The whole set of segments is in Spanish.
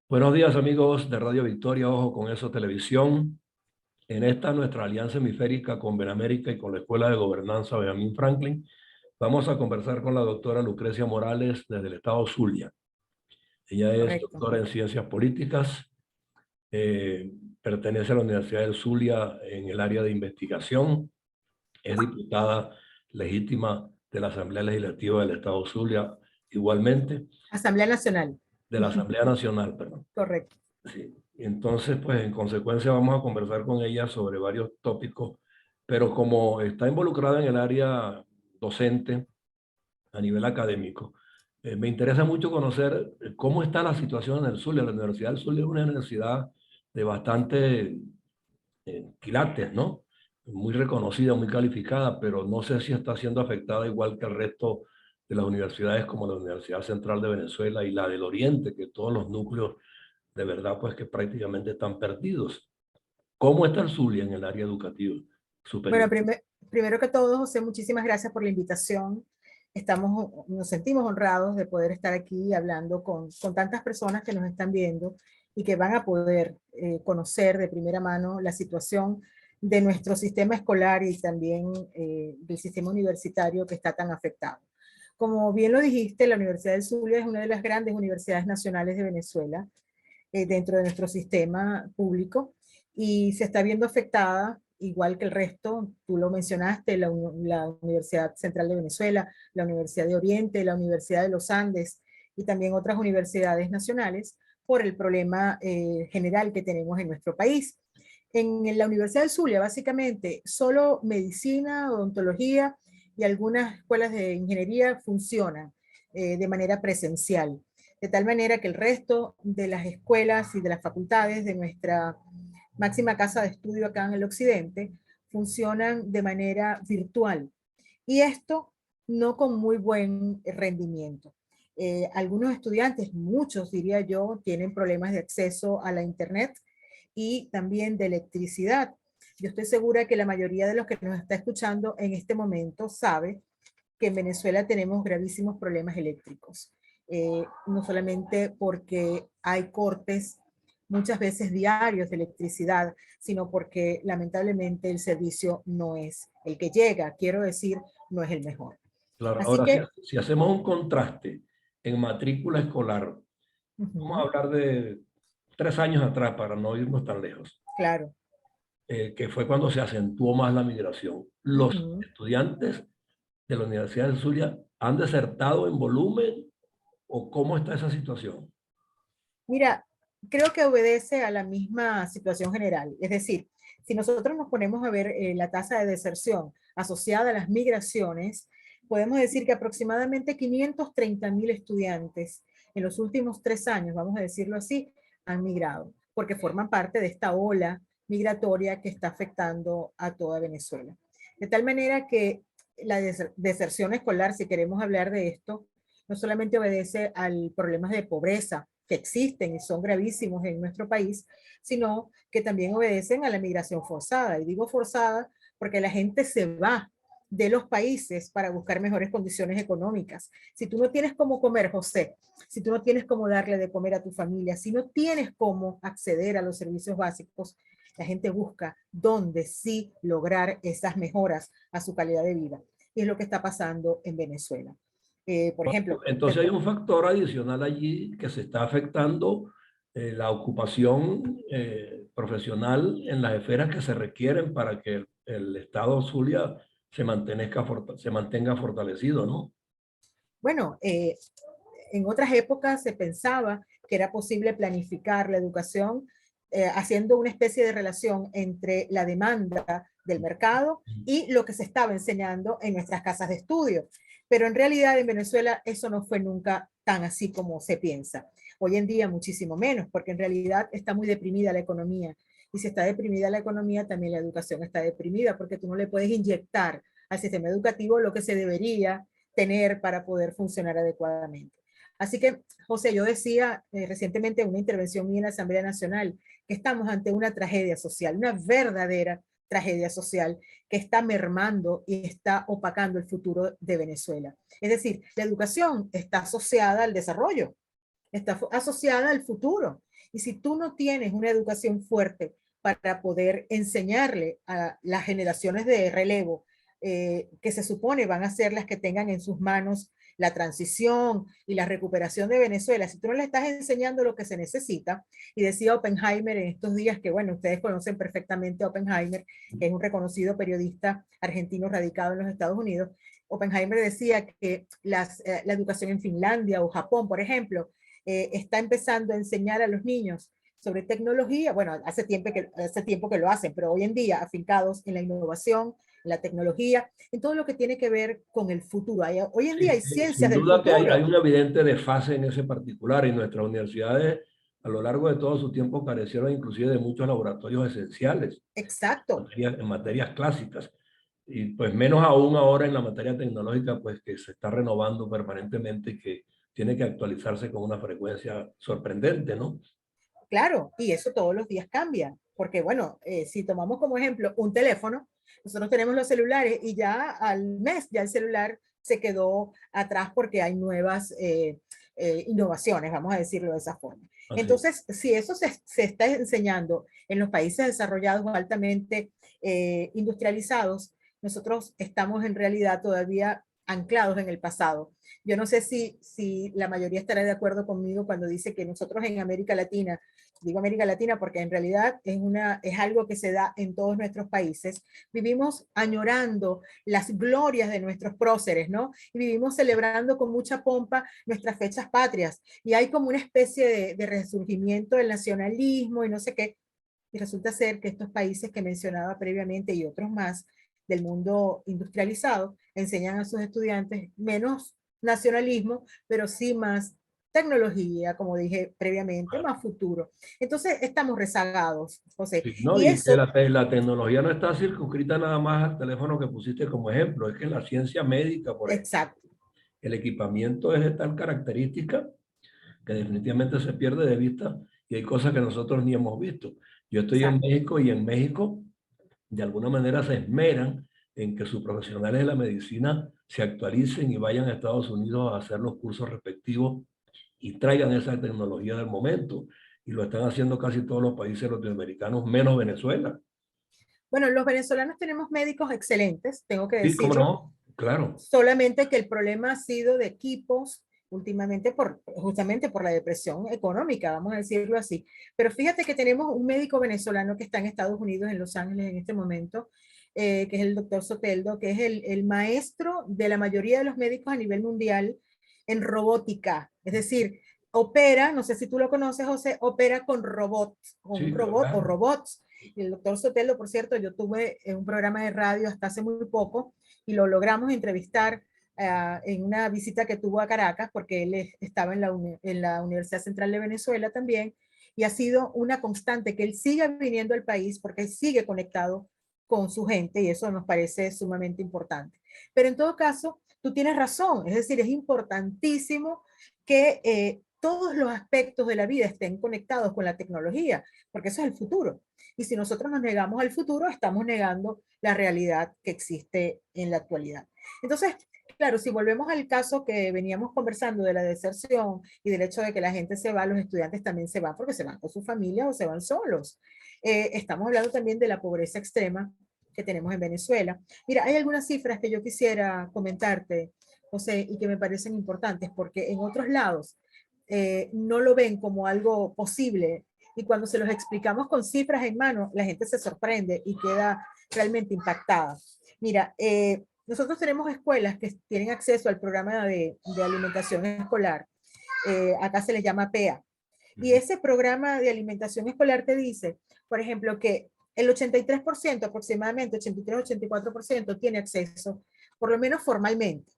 Buenos días amigos de Radio Victoria, Ojo con Eso Televisión. En esta nuestra alianza hemisférica con Benamérica y con la Escuela de Gobernanza Benjamin Franklin, vamos a conversar con la doctora Lucrecia Morales desde el estado Zulia. Ella es Correcto. doctora en Ciencias Políticas, pertenece a la Universidad del Zulia en el área de investigación, es diputada legítima de la Asamblea Legislativa del estado Zulia, igualmente, Asamblea Nacional. de la Asamblea Nacional, perdón. Correcto. Sí. Entonces, pues en consecuencia vamos a conversar con ella sobre varios tópicos, pero como está involucrada en el área docente a nivel académico, me interesa mucho conocer cómo está la situación en el Zulia. La Universidad del Zulia es una universidad de bastante quilates, ¿no? Muy reconocida, muy calificada, pero no sé si está siendo afectada igual que el resto de las universidades como la Universidad Central de Venezuela y la del Oriente, que todos los núcleos de verdad pues que prácticamente están perdidos. ¿Cómo está el Zulia en el área educativa Bueno, superior? primero que todo, José, muchísimas gracias por la invitación. Nos sentimos honrados de poder estar aquí hablando con tantas personas que nos están viendo y que van a poder conocer de primera mano la situación de nuestro sistema escolar y también del sistema universitario que está tan afectado. Como bien lo dijiste, la Universidad del Zulia es una de las grandes universidades nacionales de Venezuela dentro de nuestro sistema público y se está viendo afectada, igual que el resto, tú lo mencionaste, la Universidad Central de Venezuela, la Universidad de Oriente, la Universidad de los Andes y también otras universidades nacionales por el problema general que tenemos en nuestro país. En la Universidad del Zulia, básicamente, solo medicina, odontología y algunas escuelas de ingeniería funcionan de manera presencial, de tal manera que el resto de las escuelas y de las facultades de nuestra máxima casa de estudio acá en el occidente funcionan de manera virtual. Y esto no con muy buen rendimiento. Algunos estudiantes, muchos diría yo, tienen problemas de acceso a la internet y también de electricidad. Yo estoy segura que la mayoría de los que nos está escuchando en este momento sabe que en Venezuela tenemos gravísimos problemas eléctricos. No solamente porque hay cortes muchas veces diarios de electricidad, sino porque lamentablemente el servicio no es el que llega, quiero decir, no es el mejor. Claro, Así ahora que, si hacemos un contraste en matrícula escolar, vamos a hablar de 3 años atrás para no irnos tan lejos, claro. que fue cuando se acentuó más la migración. ¿Los estudiantes de la Universidad de Zulia han desertado en volumen o cómo está esa situación? Mira, creo que obedece a la misma situación general. Es decir, si nosotros nos ponemos a ver la tasa de deserción asociada a las migraciones, podemos decir que aproximadamente 530.000 estudiantes en los últimos 3 años, vamos a decirlo así, han migrado, porque forman parte de esta ola migratoria que está afectando a toda Venezuela. De tal manera que la deserción escolar, si queremos hablar de esto, no solamente obedece al problemas de pobreza que existen y son gravísimos en nuestro país, sino que también obedecen a la migración forzada. Y digo forzada porque la gente se va de los países para buscar mejores condiciones económicas. Si tú no tienes cómo comer, José, si tú no tienes cómo darle de comer a tu familia, si no tienes cómo acceder a los servicios básicos, la gente busca dónde sí lograr esas mejoras a su calidad de vida. Y es lo que está pasando en Venezuela. Por ejemplo, Entonces hay un factor adicional allí que se está afectando la ocupación profesional en las esferas que se requieren para que el Estado Zulia se mantenga fortalecido, ¿no? bueno, en otras épocas se pensaba que era posible planificar la educación haciendo una especie de relación entre la demanda del mercado y lo que se estaba enseñando en nuestras casas de estudio. Pero en realidad en Venezuela eso no fue nunca tan así como se piensa. Hoy en día muchísimo menos, porque en realidad está muy deprimida la economía. Y si está deprimida la economía, también la educación está deprimida, porque tú no le puedes inyectar al sistema educativo lo que se debería tener para poder funcionar adecuadamente. Así que, José, yo decía recientemente en una intervención mía en la Asamblea Nacional que estamos ante una tragedia social, una verdadera tragedia social que está mermando y está opacando el futuro de Venezuela. Es decir, la educación está asociada al desarrollo, está asociada al futuro. Y si tú no tienes una educación fuerte para poder enseñarle a las generaciones de relevo, que se supone van a ser las que tengan en sus manos la transición y la recuperación de Venezuela, si tú no le estás enseñando lo que se necesita, y decía Oppenheimer en estos días, que bueno, ustedes conocen perfectamente a Oppenheimer, que es un reconocido periodista argentino radicado en los Estados Unidos. Oppenheimer decía que la educación en Finlandia o Japón, por ejemplo, está empezando a enseñar a los niños sobre tecnología. Bueno, hace tiempo que lo hacen, pero hoy en día afincados en la innovación, la tecnología, en todo lo que tiene que ver con el futuro. Hoy en día hay ciencias Sin del duda que hay futuro. una evidente desfase en ese particular y nuestras universidades a lo largo de todo su tiempo carecieron inclusive de muchos laboratorios esenciales Exacto. en materias clásicas. Y pues menos aún ahora en la materia tecnológica, pues que se está renovando permanentemente y que tiene que actualizarse con una frecuencia sorprendente, ¿no? Claro, y eso todos los días cambia, porque bueno, si tomamos como ejemplo un teléfono, nosotros tenemos los celulares y ya al mes ya el celular se quedó atrás porque hay nuevas innovaciones, vamos a decirlo de esa forma. Así. Entonces, si eso se está enseñando en los países desarrollados o altamente industrializados, nosotros estamos en realidad todavía anclados en el pasado. Yo no sé si la mayoría estará de acuerdo conmigo cuando dice que nosotros en América Latina, digo América Latina porque en realidad es algo que se da en todos nuestros países, vivimos añorando las glorias de nuestros próceres, ¿no? Y vivimos celebrando con mucha pompa nuestras fechas patrias. Y hay como una especie de resurgimiento del nacionalismo y no sé qué. Y resulta ser que estos países que mencionaba previamente y otros más del mundo industrializado enseñan a sus estudiantes menos nacionalismo, pero sí más tecnología, como dije previamente, más futuro. Entonces estamos rezagados, José. Sí, ¿no? Y Y que eso, la tecnología no está circunscrita nada más al teléfono que pusiste como ejemplo, es que la ciencia médica, por ejemplo, exacto, el equipamiento es de tal característica que definitivamente se pierde de vista y hay cosas que nosotros ni hemos visto. Yo estoy en exacto. México y en México de alguna manera se esmeran en que sus profesionales de la medicina se actualicen y vayan a Estados Unidos a hacer los cursos respectivos y traigan esa tecnología del momento. Y lo están haciendo casi todos los países latinoamericanos, menos Venezuela. Bueno, los venezolanos tenemos médicos excelentes, tengo que Sí, ¿cómo decirlo, no? Claro. solamente que el problema ha sido de equipos últimamente justamente por la depresión económica, vamos a decirlo así. Pero fíjate que tenemos un médico venezolano que está en Estados Unidos, en Los Ángeles en este momento, que es el doctor Soteldo, que es el maestro de la mayoría de los médicos a nivel mundial en robótica. Es decir, opera, no sé si tú lo conoces, José, opera con robots, con un Sí, robot o claro. robots. Y el doctor Soteldo, por cierto, yo tuve un programa de radio hasta hace muy poco y lo logramos entrevistar en una visita que tuvo a Caracas, porque él estaba en la Universidad Central de Venezuela también, y ha sido una constante que él siga viniendo al país porque él sigue conectado con su gente y eso nos parece sumamente importante. Pero en todo caso, tú tienes razón, es decir, es importantísimo que todos los aspectos de la vida estén conectados con la tecnología, porque eso es el futuro. Y si nosotros nos negamos al futuro, estamos negando la realidad que existe en la actualidad. Entonces, claro, si volvemos al caso que veníamos conversando de la deserción y del hecho de que la gente se va, los estudiantes también se van porque se van con su familia o se van solos. Estamos hablando también de la pobreza extrema que tenemos en Venezuela. Mira, hay algunas cifras que yo quisiera comentarte, José, y que me parecen importantes porque en otros lados no lo ven como algo posible y cuando se los explicamos con cifras en mano, la gente se sorprende y queda realmente impactada. Mira, nosotros tenemos escuelas que tienen acceso al programa de alimentación escolar. Acá se les llama PEA. Y ese programa de alimentación escolar te dice, por ejemplo, que el 83%, aproximadamente 83-84%, tiene acceso, por lo menos formalmente,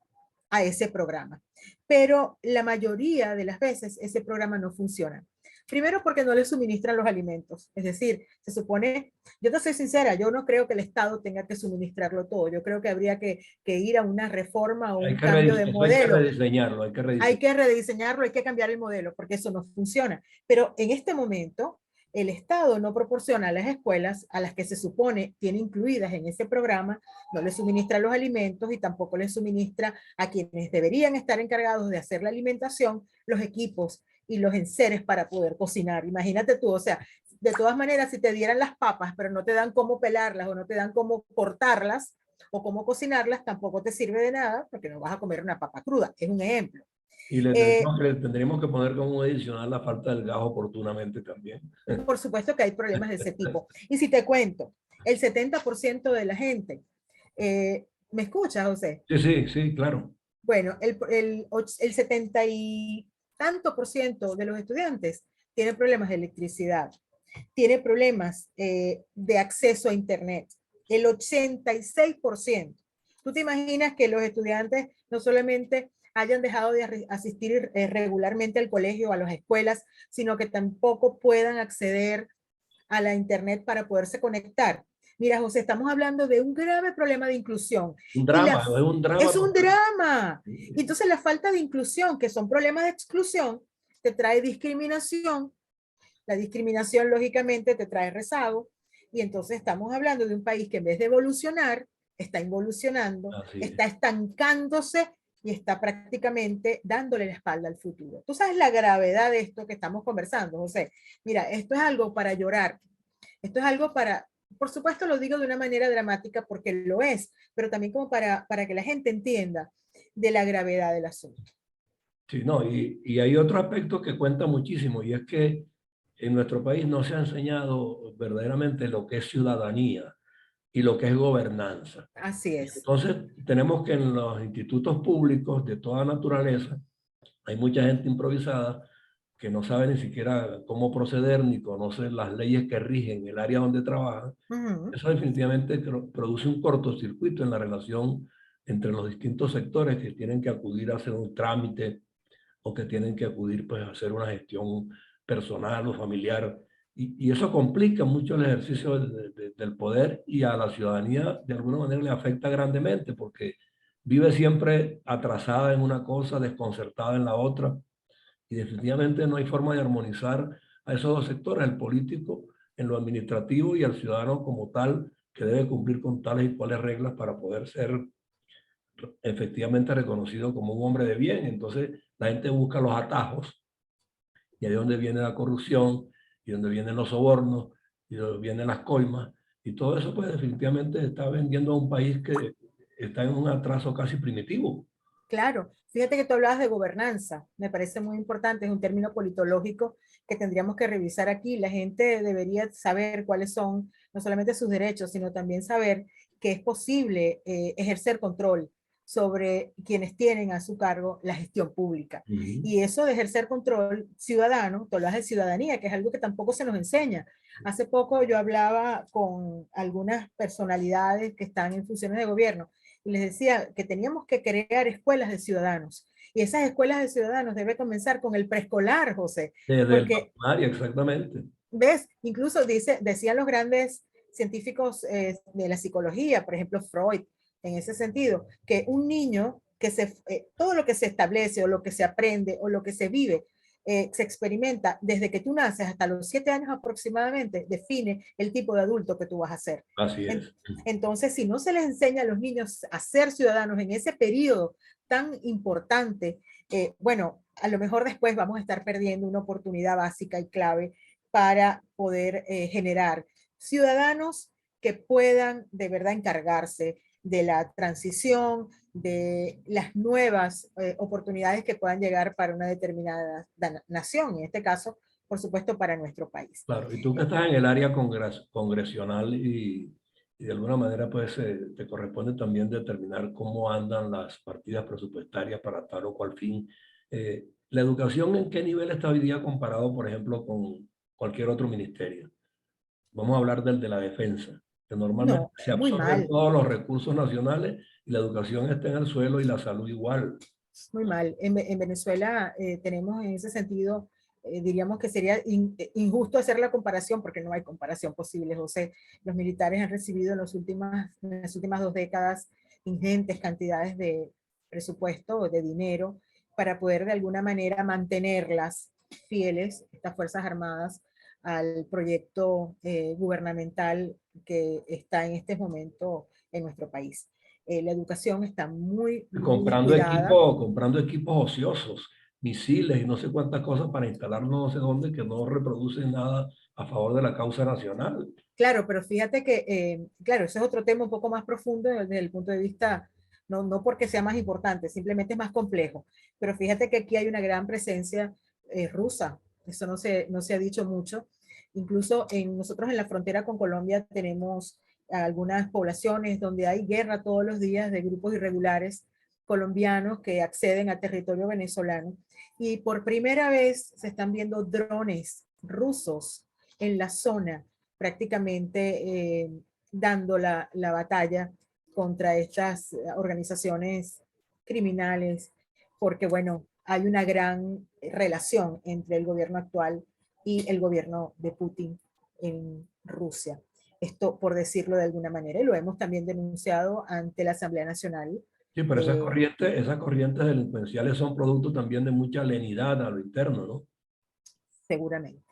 a ese programa. Pero la mayoría de las veces ese programa no funciona. Primero porque no le suministran los alimentos. Es decir, se supone, yo te soy sincera, yo no creo que el Estado tenga que suministrarlo todo. Yo creo que habría que ir a una reforma o un cambio de Eso hay que modelo. rediseñarlo, hay que Hay rediseñarlo. que rediseñarlo, hay que cambiar el modelo, porque eso no funciona. Pero en este momento, el Estado no proporciona a las escuelas a las que se supone tiene incluidas en ese programa, no les suministra los alimentos y tampoco les suministra a quienes deberían estar encargados de hacer la alimentación los equipos y los enseres para poder cocinar. Imagínate tú, o sea, de todas maneras, si te dieran las papas, pero no te dan cómo pelarlas o no te dan cómo cortarlas o cómo cocinarlas, tampoco te sirve de nada porque no vas a comer una papa cruda. Es un ejemplo. Y Eh, le tendríamos que poner como adicional la falta del gas oportunamente también. por supuesto que hay problemas de ese tipo. Y si te cuento, el 70% de la gente, ¿me escuchas, José? Sí, sí, sí, claro. Bueno, el 70 y tanto por ciento de los estudiantes tienen problemas de electricidad, tiene problemas de acceso a Internet, el 86%. ¿Tú te imaginas que los estudiantes no solamente hayan dejado de asistir regularmente al colegio o a las escuelas, sino que tampoco puedan acceder a la Internet para poderse conectar? Mira, José, estamos hablando de un grave problema de inclusión. Un Y drama, es un drama es un total. drama. Y entonces la falta de inclusión, que son problemas de exclusión, te trae discriminación. La discriminación, lógicamente, te trae rezago. Y entonces estamos hablando de un país que en vez de evolucionar, está involucionando, Así es. está estancándose y está prácticamente dándole la espalda al futuro. Tú sabes la gravedad de esto que estamos conversando, José. Mira, esto es algo para llorar. Esto es algo para, por supuesto lo digo de una manera dramática porque lo es, pero también como para que la gente entienda de la gravedad del asunto. Sí, no, y hay otro aspecto que cuenta muchísimo, y es que en nuestro país no se ha enseñado verdaderamente lo que es ciudadanía y lo que es gobernanza. Así Y es. entonces tenemos que en los institutos públicos de toda naturaleza hay mucha gente improvisada que no sabe ni siquiera cómo proceder ni conoce las leyes que rigen el área donde trabaja. Uh -huh. Eso definitivamente produce un cortocircuito en la relación entre los distintos sectores que tienen que acudir a hacer un trámite o que tienen que acudir pues, a hacer una gestión personal o familiar. Y eso complica mucho el ejercicio del poder y a la ciudadanía de alguna manera le afecta grandemente porque vive siempre atrasada en una cosa, desconcertada en la otra y definitivamente no hay forma de armonizar a esos dos sectores, el político en lo administrativo y al ciudadano como tal, que debe cumplir con tales y cuales reglas para poder ser efectivamente reconocido como un hombre de bien. Entonces la gente busca los atajos y ahí es donde viene la corrupción y donde vienen los sobornos y donde vienen las coimas y todo eso pues definitivamente está vendiendo a un país que está en un atraso casi primitivo. Claro, fíjate que tú hablabas de gobernanza, me parece muy importante, es un término politológico que tendríamos que revisar aquí. La gente debería saber cuáles son no solamente sus derechos, sino también saber que es posible ejercer control sobre quienes tienen a su cargo la gestión pública. Uh -huh. Y eso de ejercer control ciudadano, tú hablas de ciudadanía, que es algo que tampoco se nos enseña. Hace poco yo hablaba con algunas personalidades que están en funciones de gobierno y les decía que teníamos que crear escuelas de ciudadanos. Y esas escuelas de ciudadanos debe comenzar con el preescolar, José, Desde el porque, primaria, exactamente. ves, incluso decían los grandes científicos de la psicología, por ejemplo Freud, en ese sentido, que un niño todo lo que se establece o lo que se aprende o lo que se vive, se experimenta desde que tú naces hasta los 7 años aproximadamente, define el tipo de adulto que tú vas a ser. Así es. Entonces, si no se les enseña a los niños a ser ciudadanos en ese periodo tan importante, bueno, a lo mejor después vamos a estar perdiendo una oportunidad básica y clave para poder generar ciudadanos que puedan de verdad encargarse de la transición, de las nuevas oportunidades que puedan llegar para una determinada nación, en este caso, por supuesto, para nuestro país. Claro, y tú que estás en el área congresional y de alguna manera pues te corresponde también determinar cómo andan las partidas presupuestarias para tal o cual fin. ¿La educación en qué nivel está hoy día comparado, por ejemplo, con cualquier otro ministerio? Vamos a hablar del de la defensa, que normalmente No, se muy absorben mal. todos los recursos nacionales y la educación está en el suelo y la salud igual. Muy mal. En Venezuela tenemos en ese sentido, diríamos que sería injusto hacer la comparación porque no hay comparación posible, José. Los militares han recibido en las últimas 2 décadas ingentes cantidades de presupuesto o de dinero para poder de alguna manera mantenerlas fieles, estas Fuerzas Armadas, al proyecto gubernamental que está en este momento en nuestro país. La educación está muy, muy descuidada. Comprando equipos ociosos. misiles y no sé cuántas cosas para instalarlos no sé dónde que no reproducen nada a favor de la causa nacional. Claro, pero fíjate que, claro, ese es otro tema un poco más profundo desde el punto de vista, no porque sea más importante, simplemente es más complejo. Pero fíjate que aquí hay una gran presencia rusa, eso no se ha dicho mucho. Incluso nosotros en la frontera con Colombia tenemos algunas poblaciones donde hay guerra todos los días de grupos irregulares colombianos que acceden a territorio venezolano. Y por primera vez se están viendo drones rusos en la zona prácticamente dando la batalla contra estas organizaciones criminales, porque bueno, hay una gran relación entre el gobierno actual y el gobierno de Putin en Rusia. Esto por decirlo de alguna manera, y lo hemos también denunciado ante la Asamblea Nacional. Sí, pero eh, esas corrientes delincuenciales son producto también de mucha lenidad a lo interno, ¿no? Seguramente,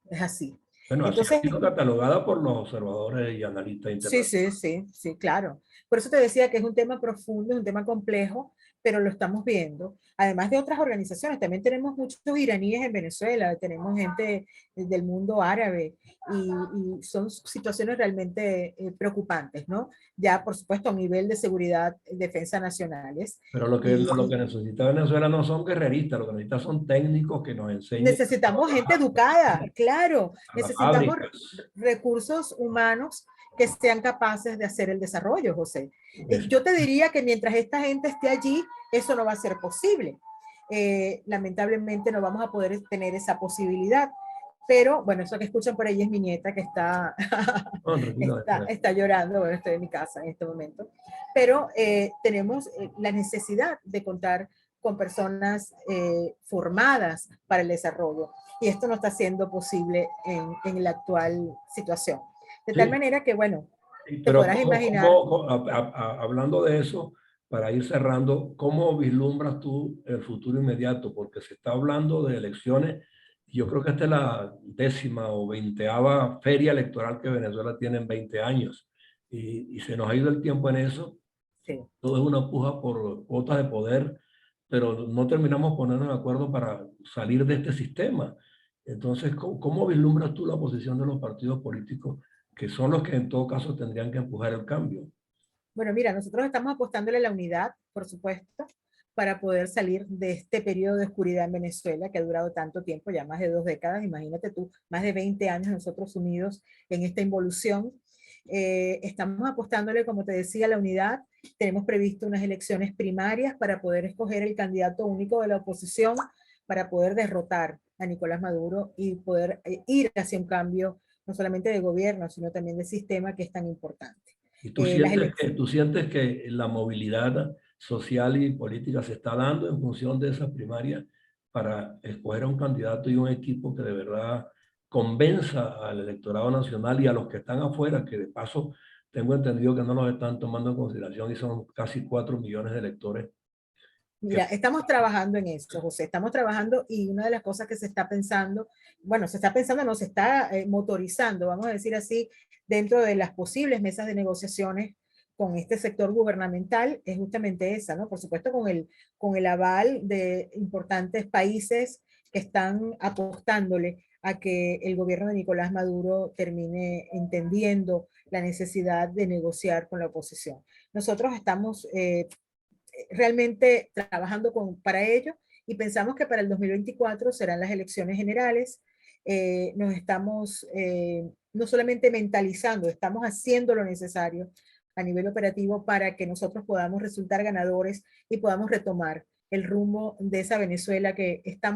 es así. Bueno, así ha Entonces, sido catalogada por los observadores y analistas sí, internacionales. sí, sí, sí, claro. Por eso te decía que es un tema profundo, es un tema complejo, pero lo estamos viendo. Además de otras organizaciones, también tenemos muchos iraníes en Venezuela, tenemos gente del mundo árabe y son situaciones realmente preocupantes, ¿no? Ya, por supuesto, a nivel de seguridad, defensa nacionales. Pero lo que Y necesita Venezuela no son guerreristas, lo que necesita son técnicos que nos enseñen necesitamos gente a educada, claro. a las Necesitamos fábricas. recursos humanos que sean capaces de hacer el desarrollo, José. Es- Yo te diría que mientras esta gente esté allí, eso no va a ser posible. Lamentablemente no vamos a poder tener esa posibilidad. Pero bueno, eso que escuchan por ahí es mi nieta que está, no, tranquilo, está llorando. Bueno, estoy en mi casa en este momento. Pero tenemos la necesidad de contar con personas formadas para el desarrollo. Y esto no está siendo posible en la actual situación. De tal sí, manera que, bueno, te pero podrás imaginar. hablando de eso, para ir cerrando, ¿cómo vislumbras tú el futuro inmediato? Porque se está hablando de elecciones y yo creo que esta es la 10ª o 20ª feria electoral que Venezuela tiene en 20 años y se nos ha ido el tiempo en eso. Sí. Todo es una puja por cuotas de poder, pero no terminamos poniendo de acuerdo para salir de este sistema. Entonces, ¿cómo vislumbras tú la posición de los partidos políticos, que son los que en todo caso tendrían que empujar el cambio? Bueno, mira, nosotros estamos apostándole a la unidad, por supuesto, para poder salir de este periodo de oscuridad en Venezuela que ha durado tanto tiempo, ya más de 2 décadas. Imagínate tú, más de 20 años nosotros unidos en esta involución. Estamos apostándole, como te decía, a la unidad. Tenemos previsto unas elecciones primarias para poder escoger el candidato único de la oposición, para poder derrotar a Nicolás Maduro y poder ir hacia un cambio no solamente de gobierno, sino también de sistema que es tan importante. ¿Y Las tú sientes que la movilidad social y política se está dando en función de esas primarias para escoger a un candidato y un equipo que de verdad convenza al electorado nacional y a los que están afuera, que de paso tengo entendido que no los están tomando en consideración y son casi 4 millones de electores? Que, Mira, estamos trabajando en eso, José, estamos trabajando y una de las cosas que se está pensando, bueno, se está pensando, no, se está motorizando, vamos a decir así, dentro de las posibles mesas de negociaciones con este sector gubernamental, es justamente esa, ¿no? Por supuesto, con el aval de importantes países que están apostándole a que el gobierno de Nicolás Maduro termine entendiendo la necesidad de negociar con la oposición. Nosotros estamos realmente trabajando para ello y pensamos que para el 2024 serán las elecciones generales. Nos estamos no solamente mentalizando, estamos haciendo lo necesario a nivel operativo para que nosotros podamos resultar ganadores y podamos retomar el rumbo de esa Venezuela que está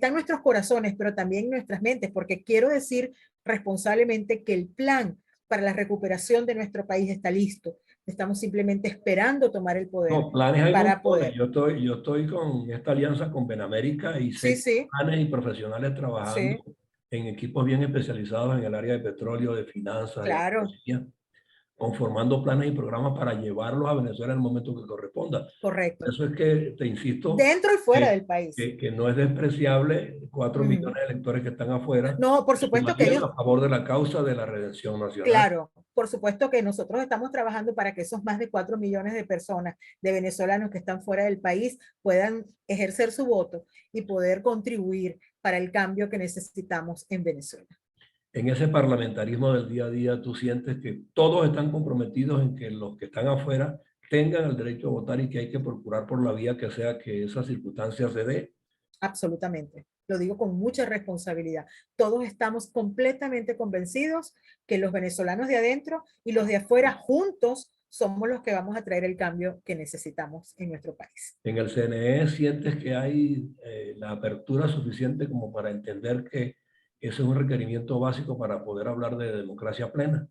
en nuestros corazones, pero también en nuestras mentes, porque quiero decir responsablemente que el plan para la recuperación de nuestro país está listo. Estamos simplemente esperando tomar el poder no, planes hay para montones. poder. Yo estoy con esta alianza con Benamérica y sé Sí, que sí, planes y profesionales trabajando sí, en equipos bien especializados en el área de petróleo, de finanzas, de claro. energía. conformando planes y programas para llevarlos a Venezuela en el momento que corresponda. Correcto. Por eso es que te insisto Dentro y fuera del país. que no es despreciable 4 millones de electores que están afuera, No, por que supuesto que ellos, a favor de la causa de la redención nacional. claro, por supuesto que nosotros estamos trabajando para que esos más de 4 millones de personas, de venezolanos que están fuera del país, puedan ejercer su voto y poder contribuir para el cambio que necesitamos en Venezuela. En ese parlamentarismo del día a día, tú sientes que todos están comprometidos en que los que están afuera tengan el derecho a votar y que hay que procurar por la vía que sea que esa circunstancia se dé. Absolutamente. Lo digo con mucha responsabilidad. Todos estamos completamente convencidos que los venezolanos de adentro y los de afuera juntos somos los que vamos a traer el cambio que necesitamos en nuestro país. En el CNE sientes que hay la apertura suficiente como para entender que ese es un requerimiento básico para poder hablar de democracia plena.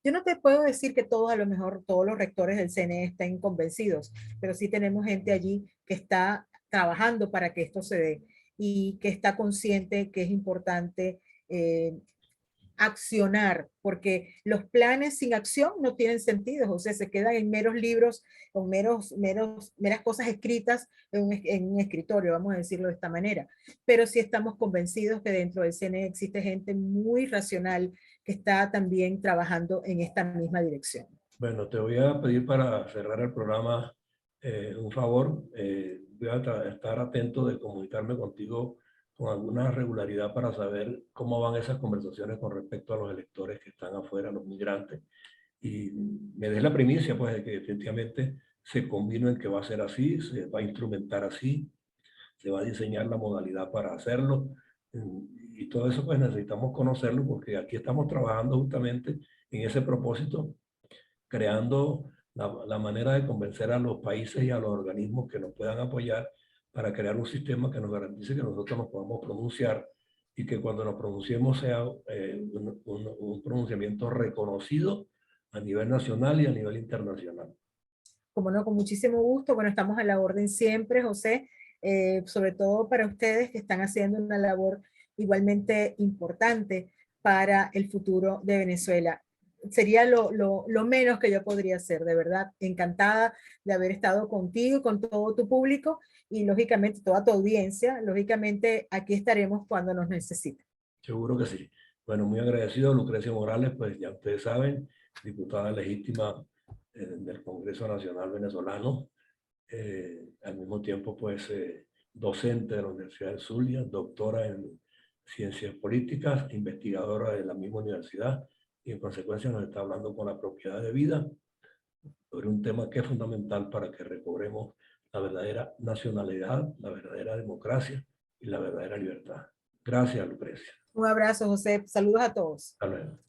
Yo no te puedo decir que todos, a lo mejor todos los rectores del CNE estén convencidos, pero sí tenemos gente allí que está trabajando para que esto se dé y que está consciente que es importante accionar, porque los planes sin acción no tienen sentido, o sea, se quedan en meros libros, o meras cosas escritas en un escritorio, vamos a decirlo de esta manera. Pero sí estamos convencidos que dentro del CNE existe gente muy racional que está también trabajando en esta misma dirección. Bueno, te voy a pedir para cerrar el programa un favor. Voy a estar atento de comunicarme contigo con alguna regularidad para saber cómo van esas conversaciones con respecto a los electores que están afuera, los migrantes. Y me des la primicia, pues, de que definitivamente se convino en que va a ser así, se va a instrumentar así, se va a diseñar la modalidad para hacerlo. Y todo eso, pues, necesitamos conocerlo porque aquí estamos trabajando justamente en ese propósito, creando la manera de convencer a los países y a los organismos que nos puedan apoyar para crear un sistema que nos garantice que nosotros nos podamos pronunciar y que cuando nos pronunciemos sea un pronunciamiento reconocido a nivel nacional y a nivel internacional. Como no, con muchísimo gusto. Bueno, estamos a la orden siempre, José, sobre todo para ustedes que están haciendo una labor igualmente importante para el futuro de Venezuela. Sería lo menos que yo podría hacer, de verdad. Encantada de haber estado contigo, con todo tu público y lógicamente toda tu audiencia. Lógicamente aquí estaremos cuando nos necesiten. Seguro que sí. Bueno, muy agradecido, Lucrecia Morales, pues ya ustedes saben, diputada legítima del Congreso Nacional Venezolano, al mismo tiempo, pues, docente de la Universidad del Zulia, doctora en Ciencias Políticas, investigadora de la misma universidad, y en consecuencia nos está hablando con la propiedad de vida sobre un tema que es fundamental para que recobremos la verdadera nacionalidad, la verdadera democracia y la verdadera libertad. Gracias, Lucrecia. Un abrazo, José. Saludos a todos. Hasta luego.